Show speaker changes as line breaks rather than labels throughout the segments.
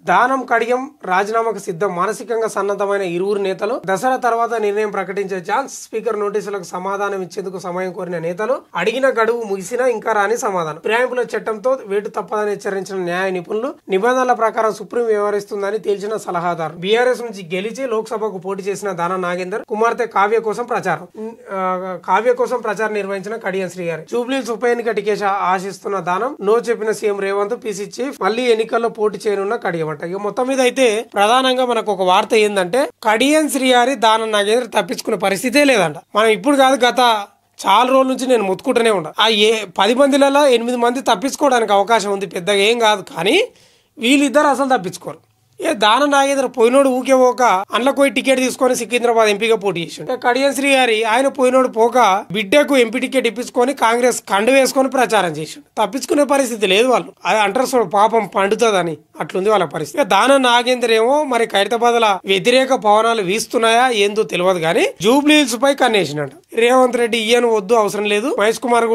దానం కడియం రాజీనామాకు సిద్ధం. మానసికంగా సన్నద్ధమైన ఇరువురు నేతలు. దసరా తర్వాత నిర్ణయం ప్రకటించే ఛాన్స్. స్పీకర్ నోటీసులకు సమాధానం ఇచ్చేందుకు సమయం కోరిన నేతలు. అడిగిన గడువు ముగిసినా ఇంకా రాని సమాధానం. ఫిరాయింపుల చట్టంతో వేటు తప్పదని హెచ్చరించిన న్యాయ నిపుణులు. నిబంధనల ప్రకారం సుప్రీం వ్యవహరిస్తుందని తేల్చిన సలహాదారు. బీఆర్ఎస్ నుంచి గెలిచి లోక్సభకు పోటీ చేసిన దానం నాగేందర్ కుమార్తె కావ్య కోసం ప్రచారం నిర్వహించిన కడియం శ్రీ గారి. జూబ్లీహిల్స్ ఉప ఎన్నిక టికెట్ ఆశిస్తున్న దానం. నో చెప్పిన సీఎం రేవంత్, పీసీ చీఫ్. మళ్లీ ఎన్నికల్లో పోటీ చేయనున్న కడియం అంట. ఇక మొత్తం మీద అయితే ప్రధానంగా మనకు ఒక వార్త ఏంటంటే కడియం శ్రీహరి దానం నాగేంద్ర తప్పించుకునే పరిస్థితే లేదంట. మనం ఇప్పుడు కాదు, గత చాలా రోజుల నుంచి నేను మొత్తుకుంటూనే ఉంటా. ఆ 10 మందిలలో 8 మంది తప్పించుకోవడానికి అవకాశం ఉంది, పెద్దగా ఏం కాదు. కానీ వీళ్ళిద్దరు అసలు తప్పించుకోరు. దానం నాగేంద్ర పోయినోడు ఊకే పోక అందులో పోయి టికెట్ తీసుకొని సికింద్రాబాద్ ఎంపీగా పోటీ చేసిండు. కడియం శ్రీ గారి ఆయన పోయినోడు పోక బిడ్డకు ఎంపీ టికెట్ ఇప్పించుకొని కాంగ్రెస్ కండు వేసుకొని ప్రచారం చేసిండు. తప్పించుకునే పరిస్థితి లేదు వాళ్ళు. అది అంటారు చూడు, పాపం పండుతుందని అట్లుంది వాళ్ళ పరిస్థితి. దానం నాగేంద్ర ఏమో మరి ఖైరతాబాద్ల వ్యతిరేక పవనాలు వీస్తున్నాయా ఏందో తెలియదు కానీ జూబ్లీహిల్స్ పై కన్నేసినట్టు. రేవంత్ రెడ్డి ఈయన వద్దు, అవసరం లేదు. మహేష్ కుమార్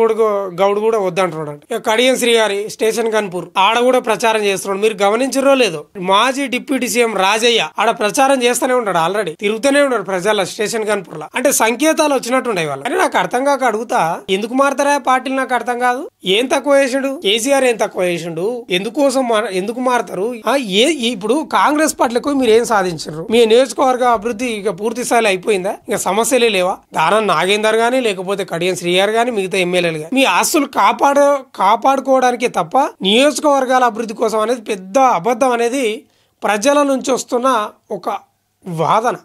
గౌడ్ కూడా వద్దు అంటున్నాడు. ఇక కడియం శ్రీ గారి స్టేషన్ కన్పూర్ ఆడ కూడా ప్రచారం చేస్తున్నాడు. మీరు గమనించరో లేదో, మాజీ డిప్యూటీ సీఎం రాజయ్య ఆడ ప్రచారం చేస్తూనే ఉంటాడు. ఆల్రెడీ తిరుగుతూనే ఉన్నాడు ప్రజల స్టేషన్ కన్పూర్ లో. అంటే సంకేతాలు వచ్చినట్టుండే వాళ్ళు. అని నాకు అర్థం కాక అడుగుతా, ఎందుకు మారుతారా పార్టీలు? నాకు అర్థం కాదు. ఏం తక్కువ చేసిండు కేసీఆర్? ఏం తక్కువ చేసిండు? ఎందుకు మారుతారు? ఇప్పుడు కాంగ్రెస్ పార్టీలకు మీరు ఏం సాధించారు? మీ నియోజకవర్గ అభివృద్ధి ఇక పూర్తి స్థాయిలో అయిపోయిందా? ఇక సమస్యలే లేవా? దానం నాగేందర్ గానీ లేకపోతే కడియం శ్రీగారు గానీ మిగతా ఎమ్మెల్యేలు గానీ మీ ఆస్తులు కాపాడుకోవడానికే తప్ప నియోజకవర్గాల అభివృద్ధి కోసం అనేది పెద్ద అబద్ధం అనేది ప్రజల నుంచి వస్తున్న ఒక వాదన.